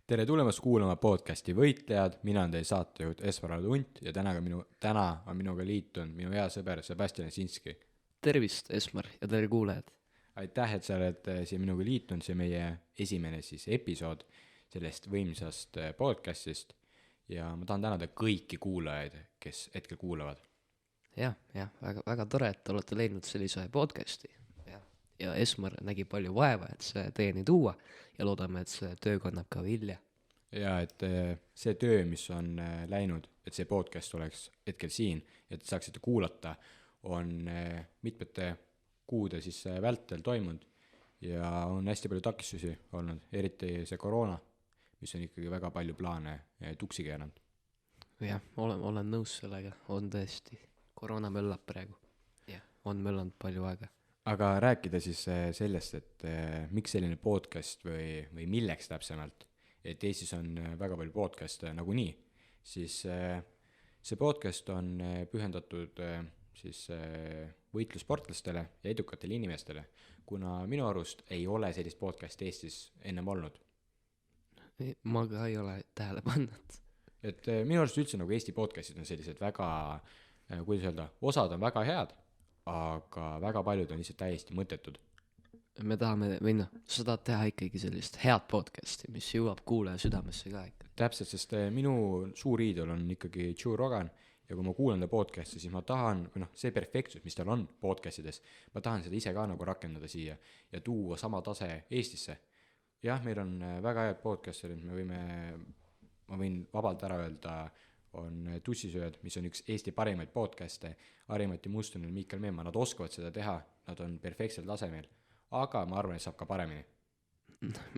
Tere tulemast kuulama podcasti Võitlejad, mina olen teie saatejuht Esmeralda Unt ja täna on minuga liitunud minu hea sõber Sebastian Jasinski. Tervist, Esmar, ja tere kuulajad. Aitäh, et sa oled siia minuga liitunud, see meie esimene siis episood sellest võimsast podcastist ja ma tahan tänada kõiki kuulajaid, kes hetkel kuulavad. Jah, väga, väga tore, et olete leidnud sellise podcasti. Ja Esmar nägi palju vaeva, et see teieni tuua ja loodame, et see töö kannab ka vilja. Ja et see töö, mis on läinud, et see podcast oleks hetkel siin, et saaksite kuulata, on mitmete kuude siis vältel toimunud ja on hästi palju takistusi olnud, eriti see koroona, mis on ikkagi väga palju plaane tuksi keeranud. Jah, olen nõus sellega, on tõesti. Koroona möllab praegu. Jah, on möllanud palju aega. Aga rääkida siis sellest, et miks selline podcast või milleks täpsemalt, et Eestis on väga palju podcaste nagunii, siis see podcast on pühendatud siis võitlussportlastele ja edukatele inimestele, kuna minu arust ei ole sellist podcasti Eestis ennem olnud. Ma ka ei ole tähele pannud. Et minu arust üldse nagu Eesti podcastid on sellised väga, kuidas öelda, osad on väga head, aga väga paljud on lihtsalt täiesti mõttetud. Me tahame, sa tahad teha ikkagi sellist head podcasti, mis jõuab kuulaja südamesse ka ikka. Täpselt, sest minu suur iidol on ikkagi Joe Rogan ja kui ma kuulan ta podcasti, siis ma tahan, see perfektsus, mis tal on podcastides, ma tahan seda ise ka nagu rakendada siia ja tuua sama tase Eestisse. Jah, meil on väga head podcasterid, ma võin vabalt ära öelda, on Tussisööd, mis on üks Eesti parimaid podcaste, Harimati Mustonen, Miikal Meemaa, nad oskavad seda teha, nad on perfektsel tasemel, aga ma arvan, et saab ka paremini.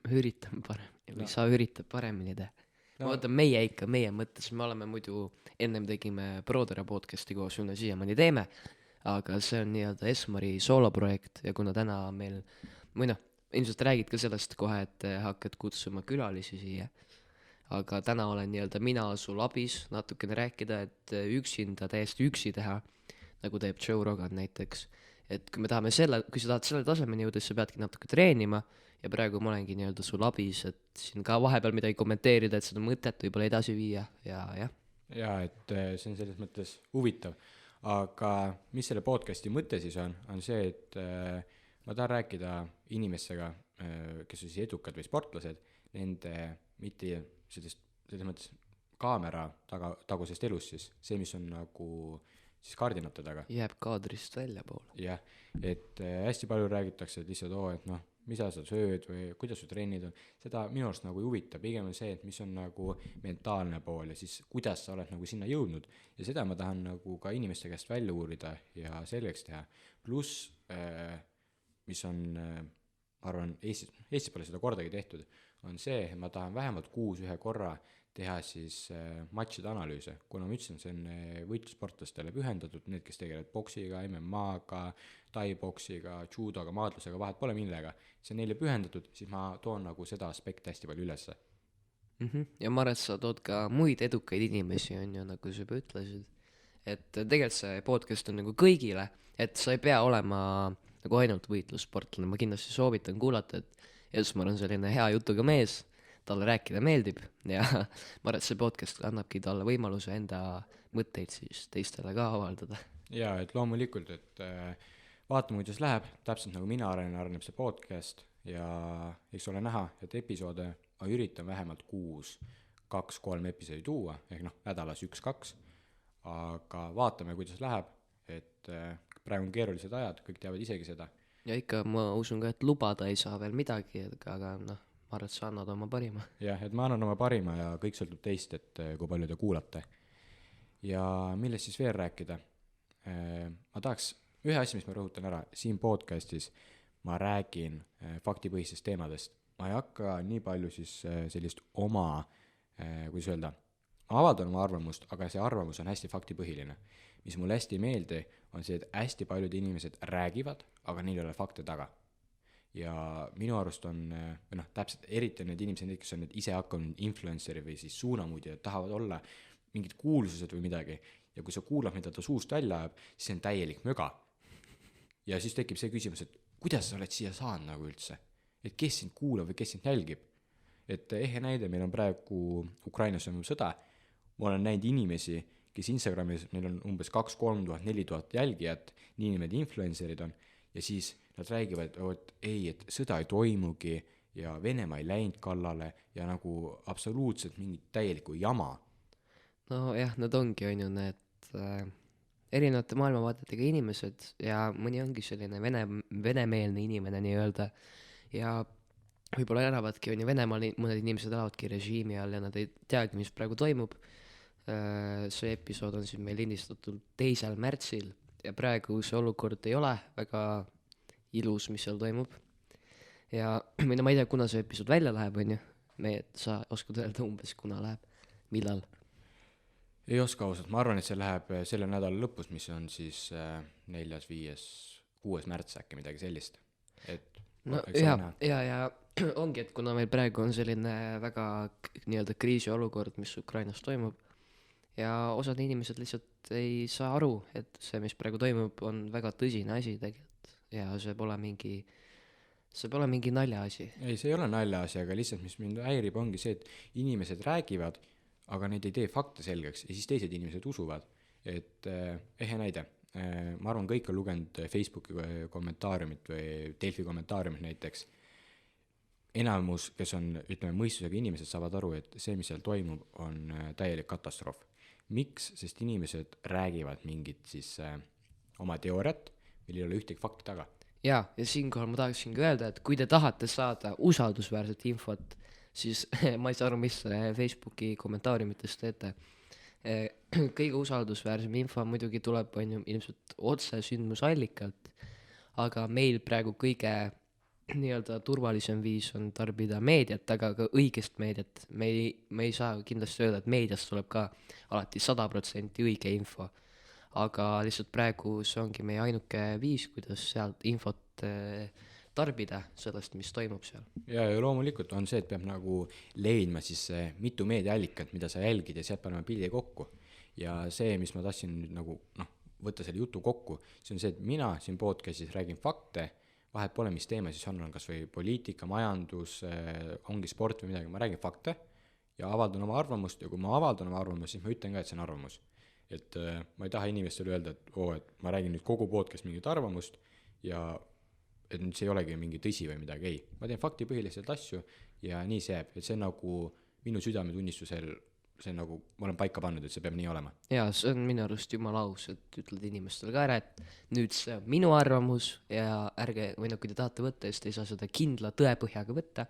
Üritame paremini, või sa üritad paremini teha. Vaata, meie mõttes, me oleme muidu, ennem tegime Prodera podcasti koos, üle siiamaani teeme, aga see on nii-öelda Esmari sooloprojekt ja kuna täna meil, ilmselt räägid ka sellest kohe, et hakkad kutsuma külalisi siia, aga täna olen nii-öelda mina sul abis natukene rääkida, et üksinda, täiesti üksi teha, nagu teeb Joe Rogan näiteks. Et kui sa tahad selle tasemeni jõuda, siis sa peadki natuke treenima ja praegu ma olengi nii-öelda sul abis, et siin ka vahepeal midagi kommenteerida, et seda mõtet võib-olla edasi viia ja jah. Ja, et see on selles mõttes huvitav. Aga mis selle podcasti mõte siis on see, et ma tahan rääkida inimestega, kes on siis edukad või sportlased, nende mitte selles mõttes kaamera tagusest elust siis, see, mis on nagu siis kardinate taga. Jääb kaadrist välja poole. Jah, et hästi palju räägitakse, et lihtsalt et mida sa sööd või kuidas su trennid on, seda minu arust nagu ei huvita, pigem on see, et mis on nagu mentaalne pool ja siis kuidas sa oled nagu sinna jõudnud ja seda ma tahan nagu ka inimeste käest välja uurida ja selgeks teha. Pluss, mis on, ma arvan, Eestis pole seda kordagi tehtud, on see, et ma tahan vähemalt kuus ühe korra teha siis matšide analüüse, kuna ma ütlesin, see on võitlusportlastele pühendatud, need, kes tegelevad boksiga, MMA-ga, tai-boksiga, judoga, maadlusega, vahet pole millega, see on neile pühendatud, siis ma toon nagu seda aspekti hästi palju ülesse. Ja ma arvan, et sa tood ka muid edukaid inimesi, on ju, nagu sa juba ütlesid, et tegelikult see podcast on nagu kõigile, et sa ei pea olema nagu ainult võitlussportlane, ma kindlasti soovitan kuulata, et Esmar on selline hea jutuga mees, talle rääkida meeldib ja ma arvan, et see podcast annabki talle võimaluse enda mõtteid siis teistele ka avaldada. Ja, et loomulikult, et vaatame, kuidas läheb, täpselt nagu mina areneb see podcast ja eks ole näha, et episoode ma üritan vähemalt 2-3 episoodi tuua, ehk nädalas 1-2, aga vaatame, kuidas läheb, et praegu on keerulised ajad, kõik teavad isegi seda. Ja ikka ma usun ka, et lubada ei saa veel midagi, aga ma arvan, et sa annad oma parima. Jah, et ma annan oma parima ja kõik sõltub teist, et kui palju te kuulate. Ja millest siis veel rääkida? Ma tahaks ühe asja, mis ma rõhutan ära, siin podcastis ma räägin faktipõhistest teemadest. Ma ei hakka nii palju siis sellist oma, kuidas öelda, ma avaldan oma arvamust, aga see arvamus on hästi faktipõhiline. Mis mulle hästi meeldi, on see, et hästi paljud inimesed räägivad, aga neil ei ole fakte taga. Ja minu arust on, täpselt eriti need inimesed, kes on ise hakanud influenceri või siis suunamudi ja tahavad olla mingid kuulsused või midagi. Ja kui sa kuulad, mida ta suust välja ajab, siis see on täielik möga. Ja siis tekib see küsimus, et kuidas sa oled siia saanud nagu üldse? Et kes sind kuulab või kes sind jälgib? et ehe näide, meil on praegu Ukrainas toimub sõda, ma olen näinud inimesi, kes Instagramis, neil on umbes 2-3 tuhat, 4 tuhat jälgijat, niinimetatud influencerid on, ja siis nad räägivad, et ei, et sõda ei toimugi ja Venemaa ei läinud kallale ja nagu absoluutselt mingit täielikku jama. nojah, nad ongi, on ju, need erinevate maailmavaadetega inimesed ja mõni ongi selline venemeelne inimene nii-öelda ja võib-olla elavadki, on ju, Venemaal mõned inimesed elavadki režiimi all ja nad ei teagi, mis praegu toimub. See episood on siis meil lindistatud 2. märtsil ja praegu see olukord ei ole väga ilus, mis seal toimub. Ja ma ei tea, kuna see episood välja läheb, on ju, sa oskad öelda umbes, kuna läheb, millal? Ei oska ausalt, ma arvan, et see läheb selle nädala lõpus, mis on siis 4., 5., 6. märts äkki midagi sellist. Et no ja ongi, et kuna meil praegu on selline väga nii-öelda kriisiolukord, mis Ukrainas toimub ja osad inimesed lihtsalt ei saa aru, et see, mis praegu toimub, on väga tõsine asi tegelikult ja see pole mingi naljaasi. Ei, see ei ole naljaasi, aga lihtsalt mis mind häirib ongi see, et inimesed räägivad, aga neid ei tee fakte selgeks ja siis teised inimesed usuvad, et ehe näide, ma arvan, kõik on lugenud Facebooki kommentaariumit või Delfi kommentaariumit näiteks, enamus, kes on, ütleme, mõistusega inimesed saavad aru, et see, mis seal toimub, on täielik katastroof. Miks? Sest inimesed räägivad mingit siis oma teooriat, meil ei ole ühtegi fakti taga. Ja siinkohal ma tahaksingi öelda, et kui te tahate saada usaldusväärset infot, siis ma ei saa aru, mis Facebooki kommentaariumitest teete. Kõige usaldusväärsem info muidugi tuleb, on ju, ilmselt otse sündmusallikalt, aga meil praegu kõige nii-öelda turvalisem viis on tarbida meediat, aga ka õigest meediat. Me ei saa kindlasti öelda, et meediast tuleb ka alati 100% õige info, aga lihtsalt praegu see ongi meie ainuke viis, kuidas sealt infot tarbida sellest, mis toimub seal. Ja loomulikult on see, et peab nagu leidma siis mitu meediaallikat, mida sa jälgid ja sealt panema pildi kokku. Ja see, mis ma tahtsin nüüd nagu võtta selle jutu kokku, see on see, et mina siin podcastis räägin fakte, vahet pole, mis teema siis on kas või poliitika, majandus, ongi sport või midagi, ma räägin fakte ja avaldan oma arvamust ja kui ma avaldan oma arvamust, siis ma ütlen ka, et see on arvamus. Et ma ei taha inimestele öelda, et ma räägin nüüd kogu podcast mingit arvamust ja et nüüd see ei olegi mingi tõsi või midagi, ei. Ma teen faktipõhiliselt asju ja nii see jääb, et see on nagu minu südametunnistusel, see on nagu, ma olen paika pannud, et see peab nii olema. Ja see on minu arust jumala aus, et ütled inimestele ka ära, et nüüd see on minu arvamus ja ärge, või kui te tahate võtta, siis te ei saa seda kindla tõepõhjaga võtta,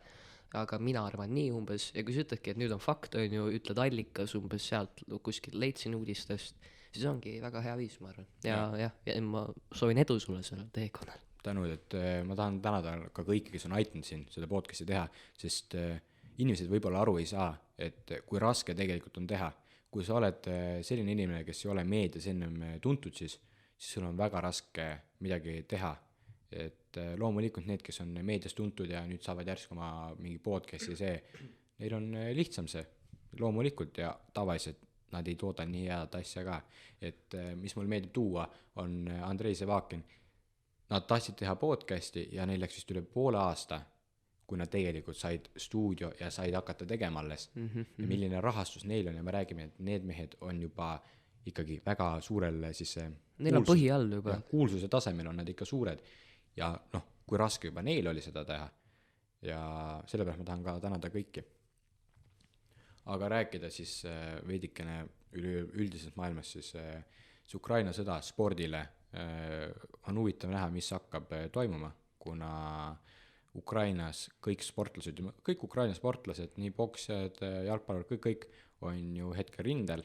aga mina arvan nii umbes, ja kui sa ütledki, et nüüd on fakt, on ju, ütled allikas umbes sealt kuskil leidsin uudistest, siis ongi väga hea viis, ma arvan. Ja ma soovin edu sulle sellel teekonnal. Tänud, et ma tahan tänada ka kõiki, kes on aitanud siin seda podcasti teha, sest inimesed võib-olla aru ei saa, et kui raske tegelikult on teha. Kui sa oled selline inimene, kes ei ole meedias ennem tuntud, siis sul on väga raske midagi teha. Et loomulikult need, kes on meedias tuntud ja nüüd saavad järsku oma mingi podcasti see, neil on lihtsam see loomulikult ja tavaliselt nad ei tooda nii head asja ka. Et mis mul meeldib tuua, on Andrei Sevakin. Nad tahtsid teha podcasti ja neil läks vist üle poole aasta, kui nad tegelikult said stuudio ja said hakata tegema alles. Ja milline rahastus neil on ja me räägime, et need mehed on juba ikkagi väga suurel siis neil on põhi all juba. Kuulsuse tasemel on nad ikka suured ja kui raske juba neil oli seda teha ja sellepärast ma tahan ka tänada kõiki. Aga rääkida siis veidikene üldiselt maailmas siis see Ukraina sõda spordile on huvitav näha, mis hakkab toimuma, kuna Ukrainas kõik Ukraina sportlased, nii boksjad, jalgpallur, kõik on ju hetkel rindel.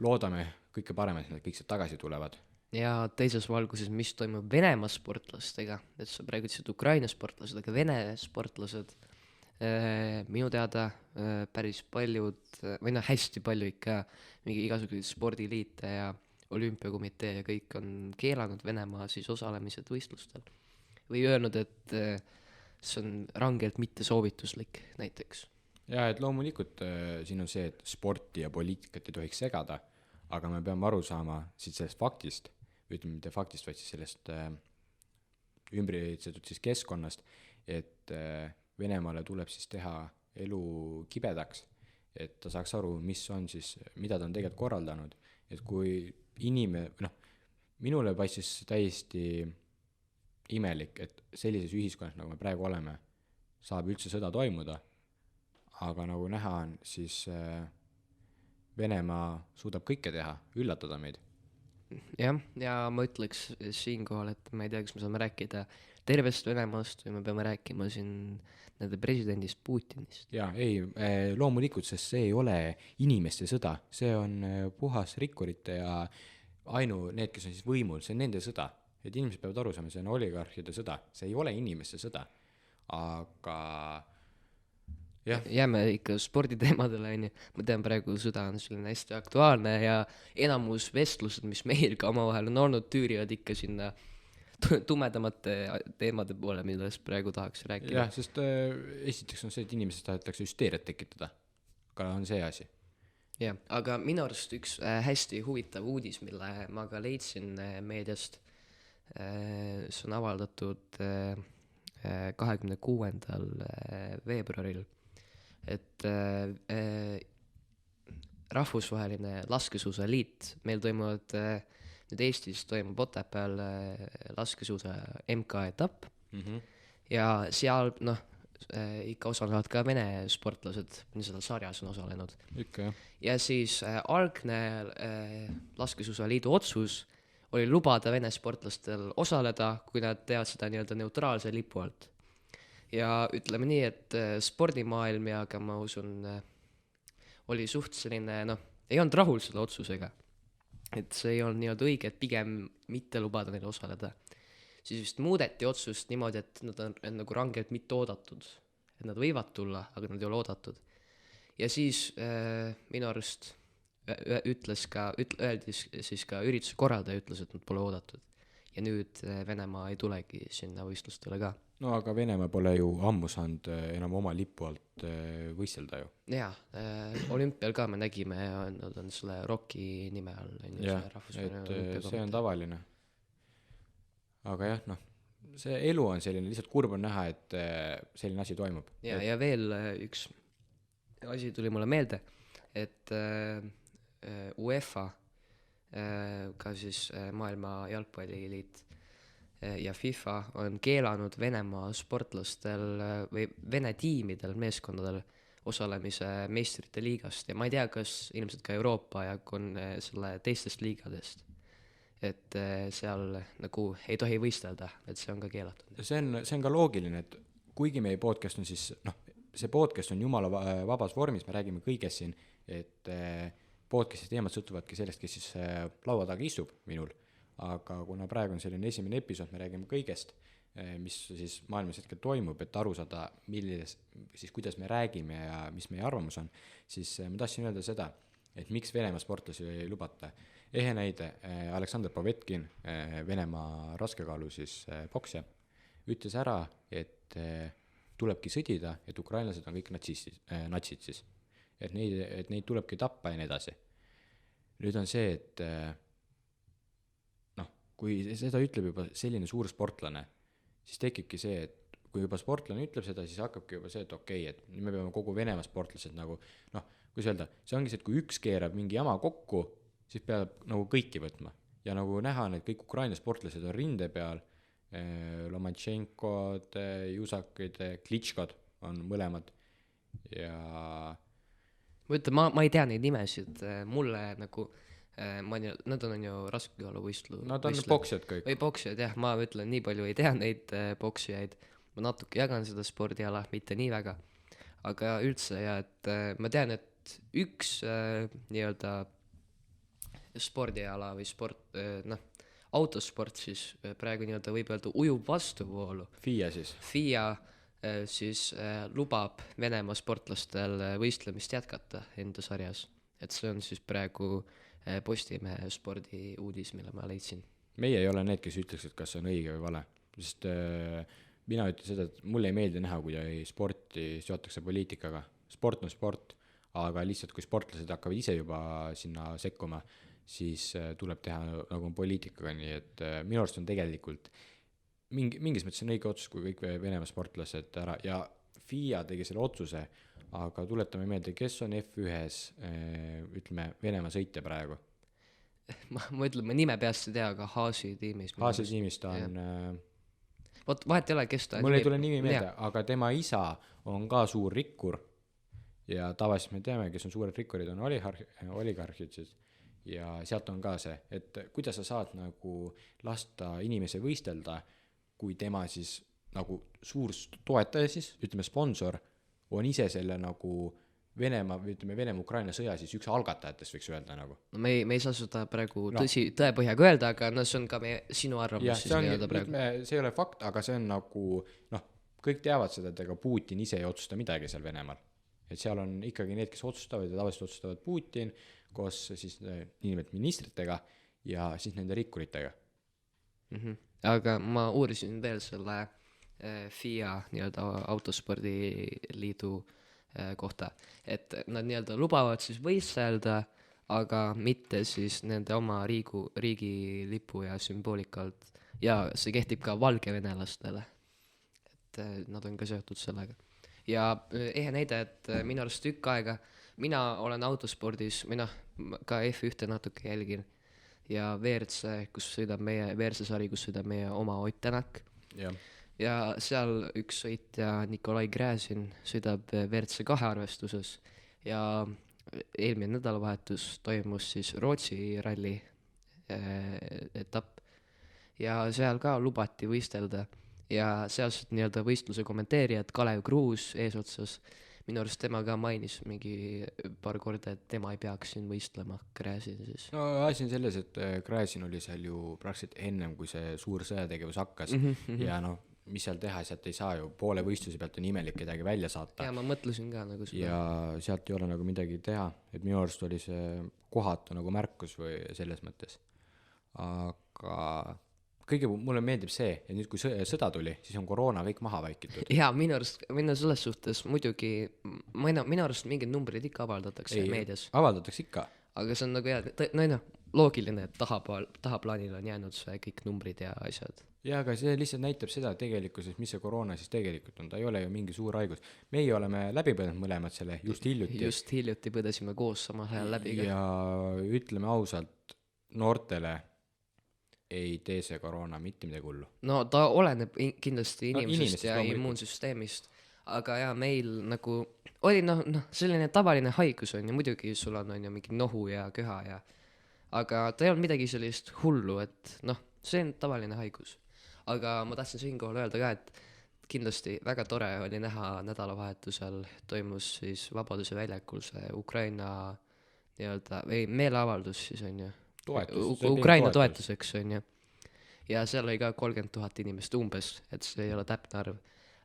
Loodame kõike paremat, et nad kõik tagasi tulevad. Ja teises valguses, mis toimub Venemaa sportlastega, et sa praegu ütlesid Ukraina sportlased, aga Vene sportlased, minu teada päris paljud, või hästi palju ikka, mingi igasuguseid spordiliite ja olümpiakomitee ja kõik on keelanud Venemaa siis osalemised võistlustel. Või öelnud, et see on rangelt mitte soovituslik näiteks. Ja et loomulikult siin on see, et sporti ja poliitikat ei tohiks segada, aga me peame aru saama siit sellest faktist, või ütleme mitte faktist, vaid siis sellest ümbritsetud siis keskkonnast, et Venemaale tuleb siis teha elu kibedaks, et ta saaks aru, mis on siis, mida ta on tegelikult korraldanud, et kui minule paistis täiesti imelik, et sellises ühiskonnas, nagu me praegu oleme, saab üldse sõda toimuda, aga nagu näha on, siis Venemaa suudab kõike teha, üllatada meid. jah, ja ma ütleks siinkohal, et ma ei tea, kas me saame rääkida tervest Venemaast või me peame rääkima siin nende presidendist Putinist. jaa, ei, loomulikult, sest see ei ole inimeste sõda, see on puhas rikkurite ja need, kes on siis võimul, see on nende sõda. Et inimesed peavad aru saama, see on oligarhide sõda, see ei ole inimeste sõda, aga jah. Jääme ikka sporditeemadele, on ju. Ma tean, praegu sõda on selline hästi aktuaalne ja enamus vestlused, mis meil ka omavahel on olnud, tüürivad ikka sinna tumedamate teemade poole, millest praegu tahaks rääkida. jah, sest esiteks on see, et inimesed tahetakse hüsteeriat tekitada, aga on see asi. jah, aga minu arust üks hästi huvitav uudis, mille ma ka leidsin meediast, see on avaldatud 26. veebruaril, et rahvusvaheline laskesuusaliit, meil toimuvad nüüd Eestis toimub Otepääl laskesuusa MK-etapp ja seal ikka osalevad ka Vene sportlased, seal sarjas on osalenud. Ikka jah. Ja siis algne laskesuusaliidu otsus oli lubada Vene sportlastel osaleda, kui nad teevad seda nii-öelda neutraalse lipu alt. Ja ütleme nii, et spordimaailm ja ka ma usun oli suht selline, ei olnud rahul selle otsusega. Et see ei olnud nii-öelda õige, et pigem mitte lubada neil osaleda. Siis vist muudeti otsust niimoodi, et nad on nagu rangelt mitte oodatud. Et nad võivad tulla, aga nad ei ole oodatud. Ja siis minu arust öeldi siis ka ürituse korraldaja ütles, et nad pole oodatud. Ja nüüd Venemaa ei tulegi sinna võistlustele ka. No aga Venemaa pole ju ammu saanud enam oma lipu alt võistelda ju. Jaa, olümpial ka me nägime ja nad on selle Rocki nime all. Jah, et see on tavaline. Aga jah, see elu on selline, lihtsalt kurb on näha, et selline asi toimub. Ja veel üks asi tuli mulle meelde, et UEFA, ka siis maailma jalgpalliliit ja FIFA on keelanud Venemaa sportlastel või Vene tiimidel, meeskondadel osalemise meistrite liigast ja ma ei tea, kas ilmselt ka Euroopa ja selle teistest liigadest, et seal nagu ei tohi võistelda, et see on ka keelatud. See on ka loogiline, et kuigi meie podcast on siis, see podcast on jumala vabas vormis, me räägime kõigest siin, et podcasti teemad sõltuvadki sellest, kes siis laua taga istub minul, aga kuna praegu on selline esimene episood, me räägime kõigest, mis siis maailmas hetkel toimub, et aru saada, siis kuidas me räägime ja mis meie arvamus on, siis ma tahtsin öelda seda, et miks Venemaa sportlasi ei lubata. Ehe näide, Aleksandr Povetkin, Venemaa raskekaalu siis poksja, ütles ära, et tulebki sõdida, et ukrainlased on kõik natsid siis. Et neid tulebki tappa ja nii edasi. Nüüd on see, et kui seda ütleb juba selline suur sportlane, siis tekibki see, et kui juba sportlane ütleb seda, siis hakkabki juba see, et okei, et me peame kogu Venemaa sportlased nagu, kuidas öelda, see ongi see, et kui üks keerab mingi jama kokku, siis peab nagu kõiki võtma. Ja nagu näha, need kõik Ukraina sportlased on rinde peal, Lomachenko, Jusakid, Klitškod on mõlemad ja ma ei tea neid nimesid, mulle nagu nad on ju raskekaaluvõistlu. Nad on poksjad kõik. Või poksjad, jah, ma ütlen, nii palju ei tea neid poksijaid. Ma natuke jagan seda spordiala, mitte nii väga. Aga üldse, ja et ma tean, et üks nii-öelda spordiala või sport, autosport siis praegu nii-öelda võib öelda ujub vastuvoolu. FIA siis. FIA siis lubab Venemaa sportlastel võistlemist jätkata enda sarjas. Et see on siis praegu Postimehe spordi uudis, mille ma leidsin. Meie ei ole need, kes ütleks, et kas see on õige või vale. Sest mina ütlen seda, et mulle ei meeldi näha, kui sporti seotakse poliitikaga. Sport on sport, aga lihtsalt kui sportlased hakkavad ise juba sinna sekkuma, siis tuleb teha nagu poliitikaga, nii et minu arust on tegelikult mingis mõttes on õige otsus, kui kõik Venemaa sportlased ära ja FIA tegi selle otsuse, aga tuletame meelde, kes on F1-s, ütleme, Venemaa sõitja praegu. ma ütlen, ma nime peast ei tea, aga Haasi tiimis. Haasi tiimis ta on, vot vahet ei ole, kes ta mul ei tule nimi meelde, aga tema isa on ka suur rikkur ja tavaliselt me teame, kes on suured rikkurid, on oligarhid siis. Ja sealt on ka see, et kuidas sa saad nagu lasta inimese võistelda, kui tema siis nagu suur toetaja siis, ütleme sponsor, on ise selle nagu Venemaa, ütleme Venemaa-Ukraina sõja siis üks algatajatest võiks öelda nagu. No me ei saa seda praegu tõepõhjaga öelda, aga no see on ka sinu arvamus. Ja see ei ole fakt, aga see on nagu, noh, kõik teavad seda, et ega Putin ise ei otsusta midagi seal Venemaal. Et seal on ikkagi need, kes otsustavad ja tavaliselt otsustavad Putin koos siis inimelt ministritega ja siis nende rikkuritega. Aga ma uurisin veel selle FIA nii-öelda autospordiliidu kohta, et nad nii-öelda lubavad siis võistelda, aga mitte siis nende oma riigi lipu ja sümboolika-alt ja see kehtib ka valgevenelastele, et nad on ka seotud sellega. Ja ehe näide, et minu arust tükk aega mina olen autospordis, mina ka F1 natuke jälgin ja WRC, kus sõidab meie WRC sari, kus sõidab meie oma Ott Tänak ja seal üks sõitja Nikolai Gräzin sõidab WRC 2 arvestuses ja eelmine nädalavahetus toimus siis Rootsi ralli etapp ja seal ka lubati võistelda ja sealsed nii-öelda võistluse kommenteerijad Kalev Kruus eesotsas, minu arust tema ka mainis mingi paar korda, et tema ei peaks siin võistlema, Gräzin siis. No asi on selles, et Gräzin oli seal ju praktiliselt ennem, kui see suur sõjategevus hakkas ja noh, mis seal teha, sealt ei saa ju poole võistluse pealt on imelik kedagi välja saata. Ja ma mõtlesin ka nagu seda. Ja sealt ei ole nagu midagi teha, et minu arust oli see kohatu nagu märkus või selles mõttes. Aga kõige mulle meeldib see, et nüüd kui sõda tuli, siis on koroona kõik maha vaikitud. Ja minu selles suhtes muidugi, minu arust mingid numbrid ikka avaldatakse meedias. Avaldatakse ikka. Aga see on nagu loogiline, et tahaplaanil on jäänud see kõik numbrid ja asjad. Ja, aga see lihtsalt näitab seda tegelikkuses, mis see koroona siis tegelikult on. Ta ei ole ju mingi suur haigus. Meie oleme läbi põdenud mõlemad selle just hiljuti. Just hiljuti põdesime koos samal ajal läbi. Ja ütleme ausalt, noortele ei tee see koroona mitte midagi hullu. No ta oleneb kindlasti inimesest ja immuunsüsteemist. Aga ja meil nagu oli selline tavaline haigus on ja muidugi sul on ju mingi nohu ja köha ja aga ta ei olnud midagi sellist hullu, et see on tavaline haigus. Aga ma tahtsin siinkohal öelda ka, et kindlasti väga tore oli näha nädalavahetusel toimus siis Vabaduse väljakul see Ukraina nii-öelda, või meeleavaldus siis on ju. Ukraina toetuseks on ju. Ja seal oli ka 30 000 inimest umbes, et see ei ole täpne arv.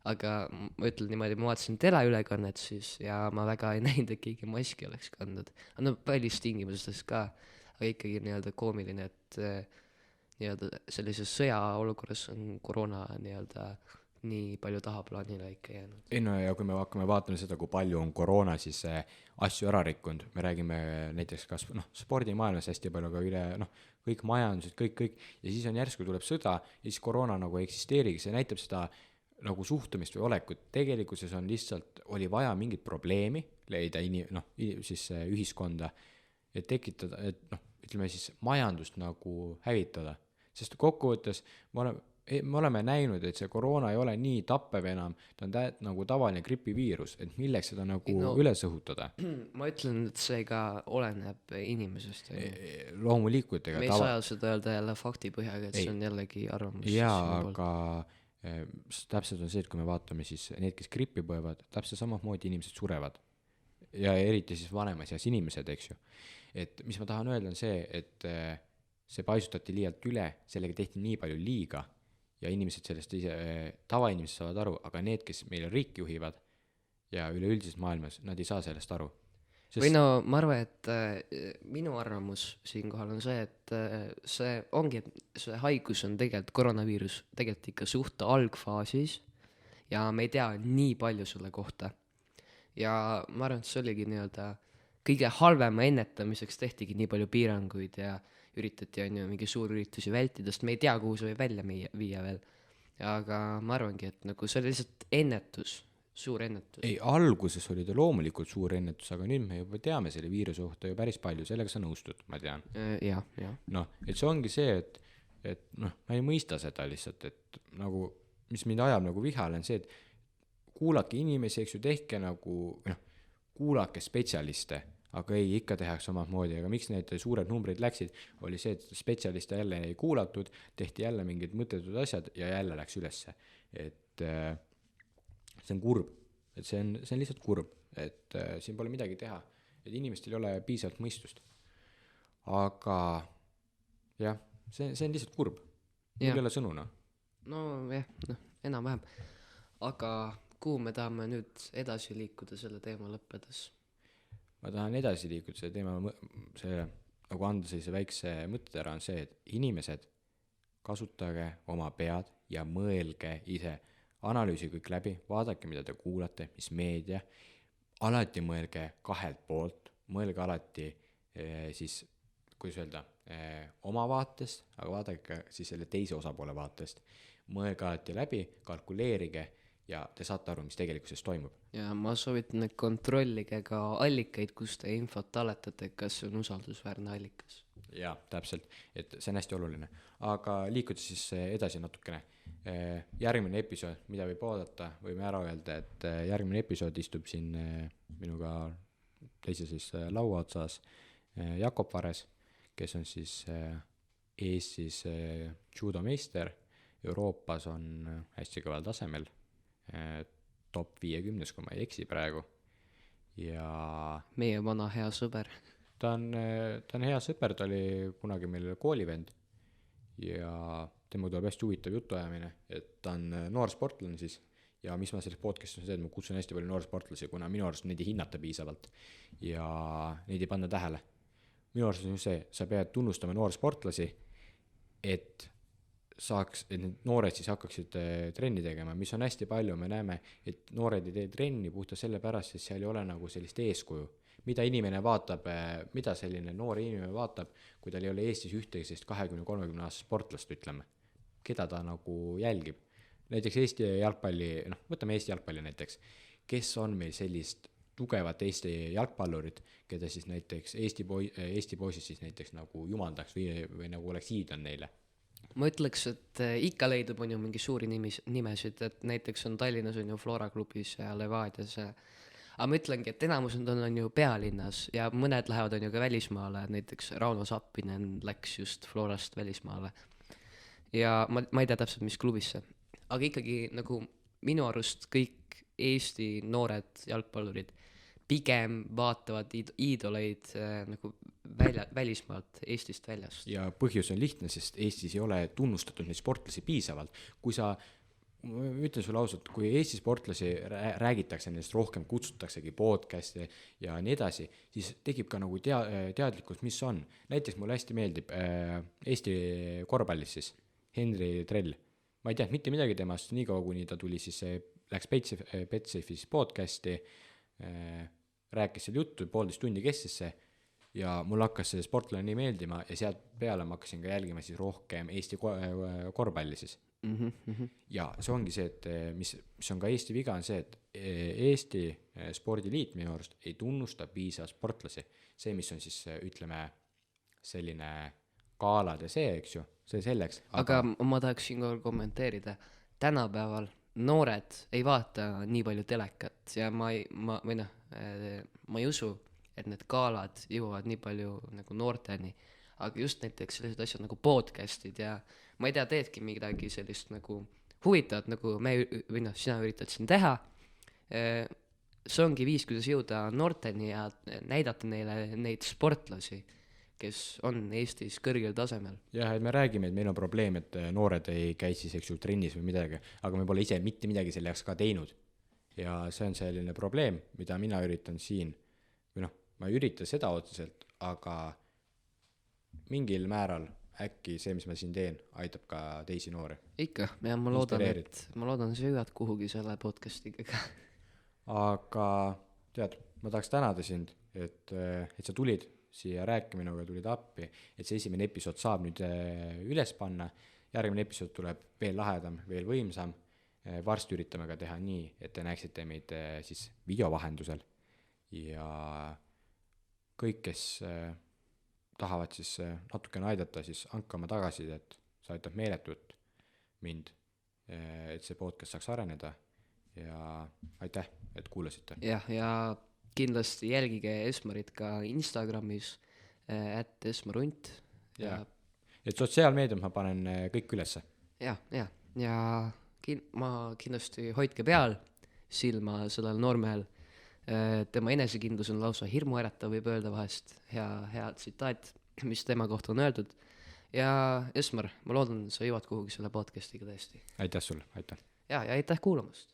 Aga ma ütlen niimoodi, ma vaatasin teleülekannet siis ja ma väga ei näinud, et keegi maski oleks kandnud. Välistingimustes ka, aga ikkagi nii-öelda koomiline, et nii-öelda sellises sõjaolukorras on koroona nii-öelda nii palju tahaplaanile ikka jäänud. Ei no ja kui me hakkame vaatama seda, kui palju on koroona siis asju ära rikkunud, me räägime näiteks kas spordimaailmas hästi palju, aga üle kõik majandused, kõik ja siis on järsku tuleb sõda ja siis koroona nagu eksisteerigi, see näitab seda nagu suhtumist või olekut, tegelikkuses on lihtsalt, oli vaja mingit probleemi leida siis ühiskonda, et tekitada, et ütleme siis majandust nagu hävitada, sest kokkuvõttes me oleme näinud, et see koroona ei ole nii tappev enam, ta on nagu tavaline gripiviirus, et milleks seda nagu üles õhutada. Ma ütlen, et see ka oleneb inimesest. Loomulikult. Me ei saa seda öelda jälle faktipõhjaga, et see on jällegi arvamus. Jaa, aga täpselt on see, et kui me vaatame siis need, kes grippi põevad, täpselt samamoodi inimesed surevad. Ja eriti siis vanemas eas inimesed, eks ju. Et mis ma tahan öelda on see, et see paisutati liialt üle, sellega tehti nii palju liiga ja inimesed sellest ise, tavainimesed saavad aru, aga need, kes meile riiki juhivad ja üleüldises maailmas, nad ei saa sellest aru. Või ma arvan, et minu arvamus siinkohal on see, et see ongi, et see haigus on tegelikult koroonaviirus tegelikult ikka suht algfaasis ja me ei tea nii palju selle kohta. Ja ma arvan, et see oligi nii-öelda kõige halvema ennetamiseks tehtigi nii palju piiranguid ja üritati mingi suurüritusi vältida, sest me ei tea, kuhu see võib välja viia veel. Aga ma arvangi, et nagu see oli lihtsalt ennetus suur ennetus. ei, alguses oli ta loomulikult suur ennetus, aga nüüd me juba teame selle viiruse kohta ju päris palju, sellega sa nõustud, ma tean. Jah. noh, et see ongi see, et noh, ma ei mõista seda lihtsalt, et nagu, mis mind ajab nagu vihale, on see, et kuulake inimesi, eks ju, tehke nagu, noh, kuulake spetsialiste, aga ei, ikka tehakse omad moodi, aga miks need suured numbrid läksid, oli see, et spetsialiste jälle ei kuulatud, tehti jälle mingid mõttetud asjad ja jälle läks ülesse. Et see on kurb, et see on lihtsalt kurb, et siin pole midagi teha, et inimestel ei ole piisavalt mõistust. Aga jah, see on lihtsalt kurb. Mul ei ole sõnu, noh. No jah, enam-vähem. Aga kuhu me tahame nüüd edasi liikuda selle teema lõppedes? Ma tahan edasi liikuda selle teema, see, nagu anda sellise väikse mõttetera on see, et inimesed, kasutage oma pead ja mõelge ise. Analüüsi kõik läbi, vaadake, mida te kuulate, mis meedia. Alati mõelge kahelt poolt, mõelge alati siis, kuidas öelda, oma vaatest, aga vaadake siis selle teise osapoole vaatest. Mõelge alati läbi, kalkuleerige ja te saate aru, mis tegelikkuses toimub. Ja ma soovitan, et kontrollige ka allikaid, kus te infot talletate, kas see on usaldusväärne allikas. Jaa, täpselt, et see on hästi oluline. Aga liikuda siis edasi natukene. Järgmine episood, mida võib oodata, võime ära öelda, et järgmine episood istub siin minuga teise siis laua otsas Jakob Vares, kes on siis Eestis judomeister, Euroopas on hästi kõval tasemel, top 50, kui ma ei eksi praegu. Ja meie vana hea sõber. Ta on hea sõber, ta oli kunagi meil koolivend ja tema tuleb hästi huvitav jutuajamine, et ta on noor sportlane siis ja mis ma selles podcastis on see, et ma kutsun hästi palju noor sportlasi, kuna minu arust neid ei hinnata piisavalt ja neid ei panna tähele. Minu arust on just see, sa pead tunnustama noor sportlasi, et need noored siis hakkaksid trenni tegema, mis on hästi palju, me näeme, et noored ei tee trenni puhta selle pärast, et seal ei ole nagu sellist eeskuju. Mida inimene vaatab, mida selline noor inimene vaatab, kui tal ei ole Eestis ühtegi sellist 20-30 aastast sportlast, ütleme, keda ta nagu jälgib. Näiteks Eesti jalgpalli, võtame Eesti jalgpalli näiteks, kes on meil sellist tugevat Eesti jalgpallurit, keda siis näiteks Eesti poisid siis näiteks nagu jumaldaks või nagu oleks iidol neile. Ma ütleks, et ikka leidub on ju mingi suuri nimesid, et näiteks on Tallinnas on ju Flora klubis ja Levadias. Aga ma ütlengi, et enamus on ju pealinnas ja mõned lähevad on ju ka välismaale, näiteks Rauno Sappinen läks just Florast välismaale. Ja ma ei tea täpselt, mis klubisse. Aga ikkagi nagu minu arust kõik Eesti noored jalgpallurid pigem vaatavad iidoleid nagu välismaalt, Eestist väljast. Ja põhjus on lihtne, sest Eestis ei ole tunnustatud neid sportlasi piisavalt. Kui sa, ütlen sulle ausalt, kui Eesti sportlasi räägitakse nendest rohkem, kutsutaksegi podcasti ja nii edasi, siis tekib ka nagu teadlikkus, mis on. Näiteks mulle hästi meeldib Eesti korvpallis siis, Henri Trell. Ma ei tea mitte midagi temast, nii kaua kuni ta tuli siis, läks Betsafe'is podcasti, rääkis seal juttu, 1,5 tundi kestis see ja mul hakkas see sportlane nii meeldima ja sealt peale ma hakkasin ka jälgima siis rohkem Eesti korvpalli siis. Ja see ongi see, et mis on ka Eesti viga on see, et Eesti spordiliit minu arust ei tunnusta piisav sportlasi. See, mis on siis, ütleme, selline kaalad ja see, eks ju, see selleks. Aga ma tahaksin ka kommenteerida. Tänapäeval noored ei vaata nii palju telekat ja ma ei usu, et need kaalad jõuavad nii palju nagu noorteni, aga just näiteks sellised asjad nagu podcastid ja ma ei tea, teedki midagi sellist nagu huvitavat, nagu sina üritad siin teha. See ongi viis, kuidas jõuda noorteni ja näidata neile neid sportlasi, kes on Eestis kõrgel tasemel. Jah, et me räägime, et meil on probleem, et noored ei käi siis, eks ju, trennis või midagi, aga me pole ise mitte midagi selle jaoks ka teinud. Ja see on selline probleem, mida mina üritan siin, või ma ei ürita seda otseselt, aga mingil määral äkki see, mis ma siin teen, aitab ka teisi noori. Ikka, ja ma loodan, sa jõuad kuhugi selle podcastiga ka. Aga tead, ma tahaks tänada sind, et sa tulid siia rääkima minuga, tulid appi, et see esimene episood saab nüüd üles panna. Järgmine episood tuleb veel lahedam, veel võimsam. varsti üritame ka teha nii, et te näeksite meid siis video vahendusel ja kõik, kes tahavad siis natukene aidata, siis andke oma tagasisidet, see aitab meeletult mind, et see podcast saaks areneda ja aitäh, et kuulasite. jah, ja kindlasti jälgige Esmarit ka Instagramis @esmarunt ja et sotsiaalmeedium ma panen kõik ülesse. ja ma kindlasti hoidke peal silma sellel noormehel. Tema enesekindlus on lausa hirmuäratav, võib öelda vahest. Hea tsitaat, mis tema kohta on öeldud. Ja Esmar, ma loodan, sa jõuad kuhugi selle podcastiga tõesti. Aitäh sulle, aitäh. Ja aitäh kuulamast.